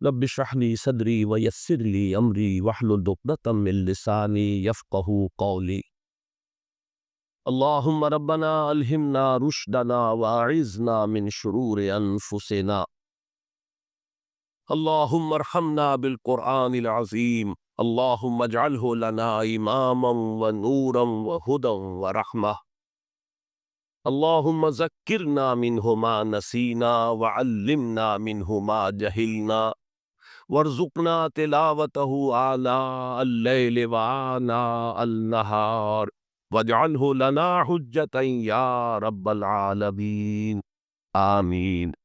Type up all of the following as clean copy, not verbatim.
رب اشرح لي صدري ويسر لي امري واحلل عقدة من لساني يفقهوا قولي. اللهم ربنا الهمنا رشدنا واعذنا من شرور انفسنا. اللهم ارحمنا بالقرآن العظيم. اللهم اجعله لنا اماما ونورا وهدى ورحمة. اللهم ذكرنا منه ما نسينا وعلمنا منه ما جهلنا وارزقنا تلاوته آناء الليل وآناء النهار واجعله لنا حجة يا رب العالمين آمين.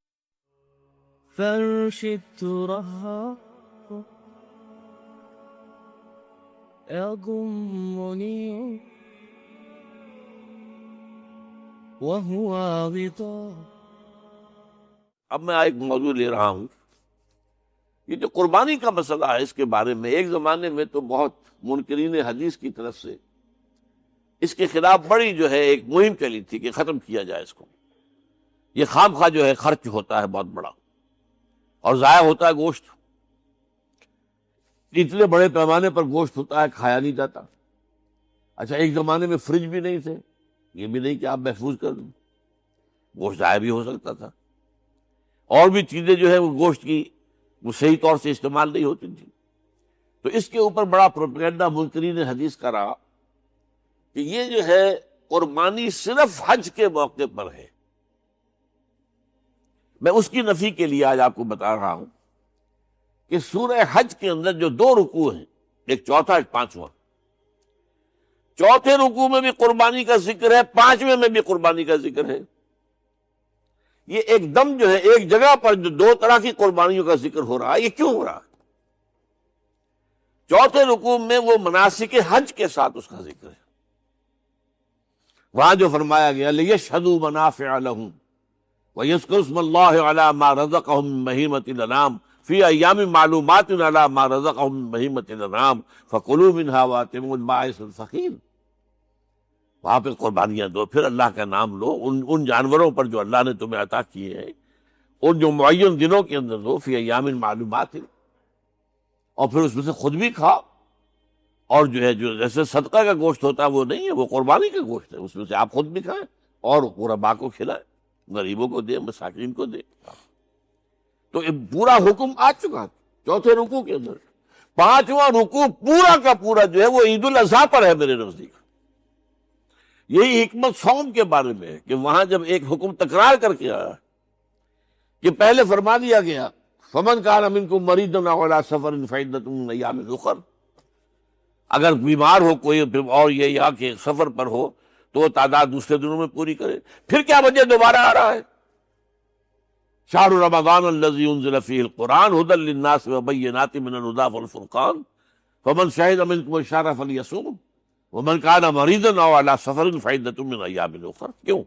فرشد ترها يضمني وهو غطاء. اب میں ایک موضوع لے رہا ہوں، یہ جو قربانی کا مسئلہ ہے، اس کے بارے میں ایک زمانے میں تو بہت منکرین حدیث کی طرف سے اس کے خلاف بڑی جو ہے ایک مہم چلی تھی کہ ختم کیا جائے اس کو. یہ خام خواہ جو ہے خرچ ہوتا ہے بہت بڑا، اور ضائع ہوتا ہے گوشت. اتنے بڑے پیمانے پر گوشت ہوتا ہے، کھایا نہیں جاتا. اچھا، ایک زمانے میں فریج بھی نہیں تھے، یہ بھی نہیں کہ آپ محفوظ کر دیں، گوشت ضائع بھی ہو سکتا تھا. اور بھی چیزیں جو ہے وہ گوشت کی وہ صحیح طور سے استعمال نہیں ہوتی تھی. تو اس کے اوپر بڑا پروپیگنڈا منکرین حدیث کا رہا کہ یہ جو ہے قربانی صرف حج کے موقع پر ہے. میں اس کی نفی کے لیے آج آپ کو بتا رہا ہوں کہ سورہ حج کے اندر جو دو رکوع ہیں، ایک چوتھا ایک پانچواں، چوتھے رکوع میں بھی قربانی کا ذکر ہے، پانچویں میں بھی قربانی کا ذکر ہے. یہ ایک دم جو ہے ایک جگہ پر جو دو طرح کی قربانیوں کا ذکر ہو رہا ہے، یہ کیوں ہو رہا ہے؟ چوتھے رکوع میں وہ مناسک حج کے ساتھ اس کا ذکر ہے. وہاں جو فرمایا گیا لِيَشْهَدُوا مَنَافِعَ لَهُمْ وَيَذْكُرُوا اسْمَ اللَّهِ عَلَى مَا رَزَقَهُم مِّن بَهِيمَةِ الْأَنْعَامِ فِي أَيَّامٍ مَّعْلُومَاتٍ عَلَى مَا رَزَقَهُم مِّن بَهِيمَةِ الْأَنْعَامِ فَكُلُوا مِنْهَا وَأَطْعِمُوا الْبَائِسَ الْفَقِيرَ. وہاں پہ قربانیاں دو، پھر اللہ کا نام لو، ان جانوروں پر جو اللہ نے تمہیں عطا کیے ہیں ان جو معین دنوں کے اندر دو، فی ایام معلومات، اور پھر اس میں سے خود بھی کھاؤ. اور جو ہے جو جیسے صدقہ کا گوشت ہوتا ہے وہ نہیں ہے، وہ قربانی کا گوشت ہے، اس میں سے آپ خود بھی کھائیں اور غرباء کو کھلائیں، غریبوں کو دیں، مساکین کو دیں. تو یہ پورا حکم آ چکا چوتھے رکوع کے اندر. پانچواں رکوع پورا کا پورا جو ہے وہ عید الاضحیٰ پر ہے میرے نزدیک. یہی حکمت صوم کے بارے میں ہے کہ وہاں جب ایک حکم تکرار کر کے آیا کہ پہلے فرما دیا گیا فمن کان منکم مریضا او علی سفر فعدۃ من ایام اخر، اگر بیمار ہو کوئی اور یہ یا کہ سفر پر ہو تو وہ تعداد دوسرے دنوں میں پوری کرے. پھر کیا وجہ دوبارہ آ رہا ہے؟ شہر رمضان الذی انزل فیہ القرآن ھدی للناس وبینات من الھدی والفرقان فمن شہد منکم الشہر فلیصوم ومن کان مریضا او علی سفر فعدۃ من ایام اخر. کیوں؟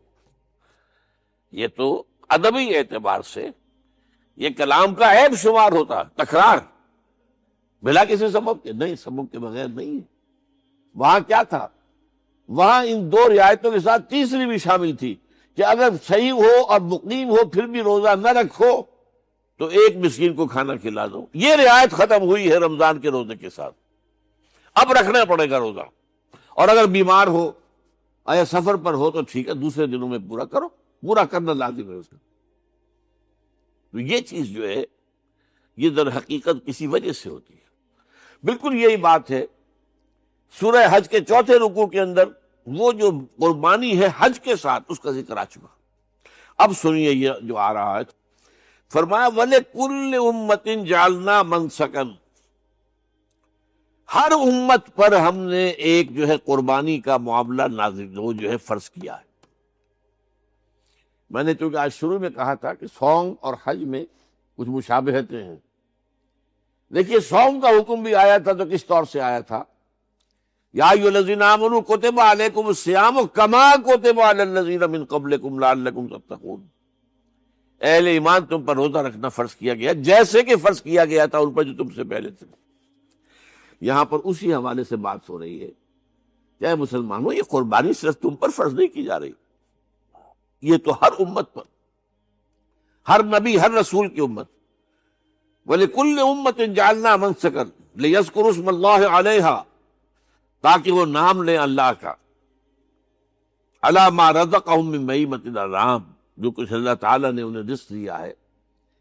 یہ تو ادبی اعتبار سے یہ کلام کا عیب شمار ہوتا ہے، تکرار بلا کسی سبب کے. نہیں، سبب کے بغیر نہیں ہے. وہاں کیا تھا؟ وہاں ان دو رعایتوں کے ساتھ تیسری بھی شامل تھی کہ اگر صحیح ہو اور مقیم ہو پھر بھی روزہ نہ رکھو تو ایک مسکین کو کھانا کھلا دو. یہ رعایت ختم ہوئی ہے رمضان کے روزے کے ساتھ. اب رکھنا پڑے گا روزہ، اور اگر بیمار ہو یا سفر پر ہو تو ٹھیک ہے، دوسرے دنوں میں پورا کرو، پورا کرنا لازم ہے اس کا. تو یہ چیز جو ہے یہ در حقیقت کسی وجہ سے ہوتی ہے. بالکل یہی بات ہے سورہ حج کے چوتھے رکوع کے اندر وہ جو قربانی ہے حج کے ساتھ اس کا ذکر آ چکا. اب سنیے یہ جو آ رہا ہے، فرمایا وَلِكُلِّ أُمَّةٍ جَعَلْنَا مَنْسَكًا، ہر امت پر ہم نے ایک جو ہے قربانی کا معاملہ نازل وہ جو ہے فرض کیا ہے. میں نے چونکہ آج شروع میں کہا تھا کہ صوم اور حج میں کچھ مشابہتیں ہیں. دیکھیے صوم کا حکم بھی آیا تھا تو کس طور سے آیا تھا؟ یا ایھا الذین آمنوا کتب علیکم الصیام کما کتب علی الذین من قبلکم لعلکم تتقون. اہل ایمان تم پر روزہ رکھنا فرض کیا گیا جیسے کہ فرض کیا گیا تھا ان پر جو تم سے پہلے تھے. یہاں پر اسی حوالے سے بات ہو رہی ہے کہ مسلمانوں یہ قربانی صرف تم پر فرض نہیں کی جا رہی، یہ تو ہر امت پر، ہر نبی ہر رسول کی امت. وَلِكُلِّ أُمَّةٍ جَعَلْنَا مَنسَكًا لِيَذْكُرُوا اسْمَ اللَّهِ عَلَيْهَا، تاکہ وہ نام لیں اللہ کا، عَلَىٰ مَا رَزَقَهُم مِّن بَهِیمَةِ الْأَنْعَامِ، جو کچھ اللہ تعالیٰ نے انہیں رزق دیا ہے۔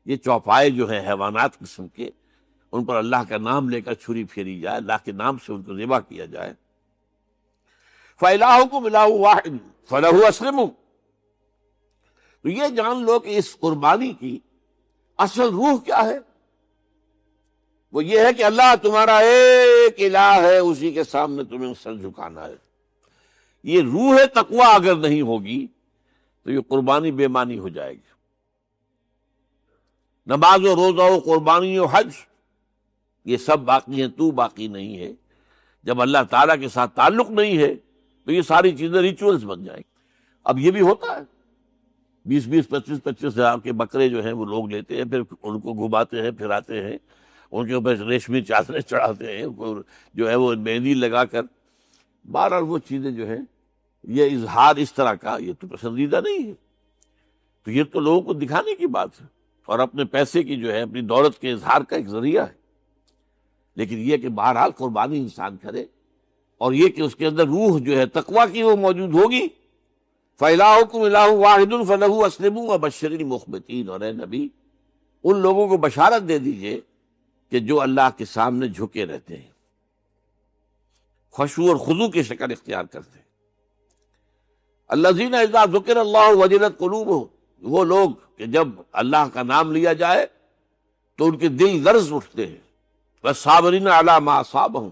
یہ چوپائے جو ہیں حیوانات قسم کے، ان پر اللہ کا نام لے کر چھری پھیری جائے، اللہ کے نام سے ان کو ذبح کیا جائے۔ فَإِلَٰهُكُمْ إِلَٰهٌ وَاحِدٌ فَلَهُ أَسْلِمُوا۔ تو یہ جان لو کہ اس قربانی کی اصل روح کیا ہے؟ وہ یہ ہے کہ اللہ تمہارا ایک الہ ہے، اسی کے سامنے تمہیں سر جھکانا ہے۔ یہ روح تقوی اگر نہیں ہوگی تو یہ قربانی بے معنی ہو جائے گی۔ نماز و روزہ و قربانی و حج یہ سب باقی ہیں، تو باقی نہیں ہے۔ جب اللہ تعالیٰ کے ساتھ تعلق نہیں ہے تو یہ ساری چیزیں ریچولز بن جائیں گی۔ اب یہ بھی ہوتا ہے، 20 25 ہزار کے بکرے جو ہیں وہ لوگ لیتے ہیں، پھر ان کو گھماتے ہیں، پھراتے ہیں، ان کے اوپر ریشمی چادریں چڑھاتے ہیں، جو ہے وہ مہندی لگا کر، بہرحال وہ چیزیں جو ہیں یہ اظہار اس طرح کا یہ تو پسندیدہ نہیں ہے۔ تو یہ تو لوگوں کو دکھانے کی بات ہے اور اپنے پیسے کی جو ہے اپنی دولت کے اظہار کا ایک ذریعہ ہے۔ لیکن یہ کہ بہرحال قربانی انسان کرے اور یہ کہ اس کے اندر روح جو ہے تقویٰ کی وہ موجود ہوگی۔ فَإِلَٰهُكُمْ إِلَٰهٌ وَاحِدٌ فَلَهُ أَسْلِمُوا وَبَشِّرِ الْمُخْبِتِينَ۔ اور اے نبی ان لوگوں کو بشارت دے دیجئے کہ جو اللہ کے سامنے جھکے رہتے ہیں، خشوع اور خضوع کی شکل اختیار کرتے ہیں۔ الذین اذا ذکر اللہ وجلت قلوبہم، وہ لوگ کہ جب اللہ کا نام لیا جائے تو ان کے دل لرز اٹھتے ہیں۔ والصابرین علی ما اصابہم،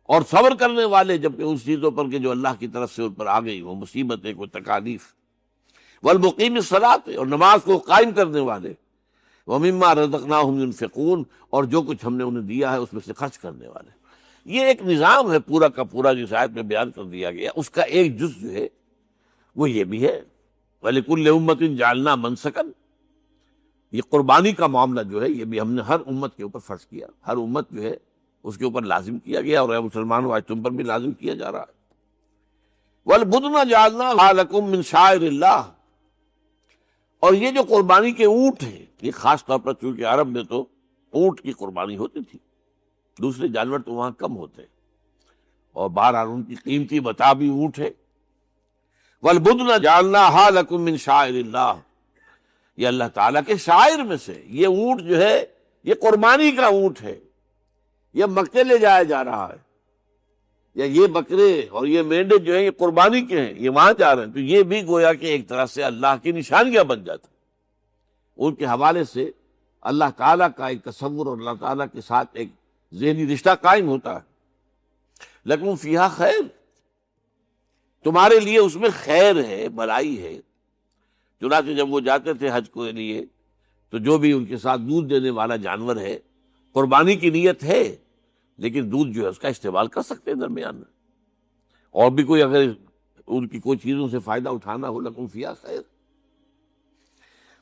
اور صبر کرنے والے جبکہ اس چیزوں پر کہ جو اللہ کی طرف سے ان پر آ گئی، وہ مصیبتیں، کوئی تکالیف۔ والمقیم الصلاۃ، اور نماز کو قائم کرنے والے۔ ومما رزقناہم ينفقون، اور جو کچھ ہم نے انہیں دیا ہے اس میں سے خرچ کرنے والے۔ یہ ایک نظام ہے پورا کا پورا جس آیت میں بیان کر دیا گیا، اس کا ایک جز جو ہے وہ یہ بھی ہے وَلِكُلِّ أُمَّةٍ جَعَلْنَا مَنسَكًا۔ یہ قربانی کا معاملہ جو ہے یہ بھی ہم نے ہر امت کے اوپر فرض کیا، ہر امت جو ہے اس کے اوپر لازم کیا گیا، اور اے مسلمانوں آج تم پر بھی لازم کیا جا رہا ہے۔ وَالْبُدْنَ جَعَلْنَاهَا لَكُم مِّن شَعَائِرِ اللَّهِ، اور یہ جو قربانی کے اونٹ ہیں، یہ خاص طور پر چونکہ عرب میں تو اونٹ کی قربانی ہوتی تھی، دوسرے جانور تو وہاں کم ہوتے ہیں، اور بہرحال ان کی قیمتی متاع بھی اونٹ ہے۔ وَالْبُدْنَ جَعَلْنَاهَا لَكُم مِّن شَعَائِرِ اللَّهِ، یہ اللہ تعالیٰ کے شاعر میں سے یہ اونٹ جو ہے یہ قربانی کا اونٹ ہے، یہ مکے لے جایا جا رہا ہے، یا یہ بکرے اور یہ مینڈے جو ہیں یہ قربانی کے ہیں، یہ وہاں جا رہے ہیں، تو یہ بھی گویا کہ ایک طرح سے اللہ کی نشانیاں بن جاتا ہے۔ ان کے حوالے سے اللہ تعالیٰ کا ایک تصور اور اللہ تعالیٰ کے ساتھ ایک ذہنی رشتہ قائم ہوتا ہے۔ لیکن فیہا خیر، تمہارے لیے اس میں خیر ہے، بھلائی ہے۔ چنانچہ جب وہ جاتے تھے حج کے لیے تو جو بھی ان کے ساتھ دودھ دینے والا جانور ہے، قربانی کی نیت ہے لیکن دودھ جو ہے اس کا استعمال کر سکتے ہیں درمیان میں، اور بھی کوئی اگر ان کی کوئی چیزوں سے فائدہ اٹھانا ہو، لکم فیہا خیر۔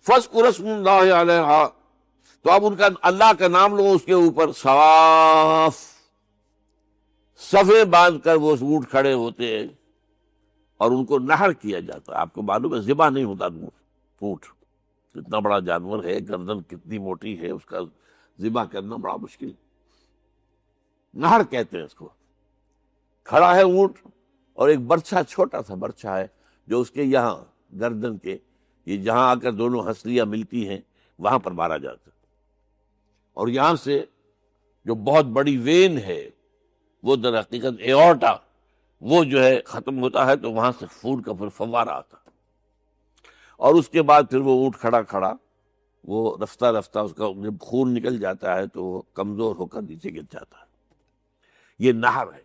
فاذکروا اسم اللہ علیہا، تو اب ان کا اللہ کا نام لو اس کے اوپر، صواف، صفیں باندھ کر وہ اونٹ کھڑے ہوتے ہیں اور ان کو نحر کیا جاتا ہے۔ آپ کو معلوم ہے ذبح نہیں ہوتا اونٹ، اتنا بڑا جانور ہے، گردن کتنی موٹی ہے، اس کا ذبح کرنا بڑا مشکل ہے۔ نہر کہتے ہیں اس کو۔ کھڑا ہے اونٹ اور ایک برچھا، چھوٹا سا برچھا ہے جو اس کے یہاں گردن کے یہ جہاں آ کر دونوں ہنسلیاں ملتی ہیں وہاں پر مارا جاتا ہے، اور یہاں سے جو بہت بڑی وین ہے وہ در حقیقت ایورٹا، وہ جو ہے ختم ہوتا ہے تو وہاں سے خون کا پھر فوارہ آتا ہے، اور اس کے بعد پھر وہ اونٹ کھڑا کھڑا وہ رفتہ رفتہ اس کا جب خون نکل جاتا ہے تو وہ کمزور ہو کر نیچے گر جاتا ہے۔ یہ نہر ہے۔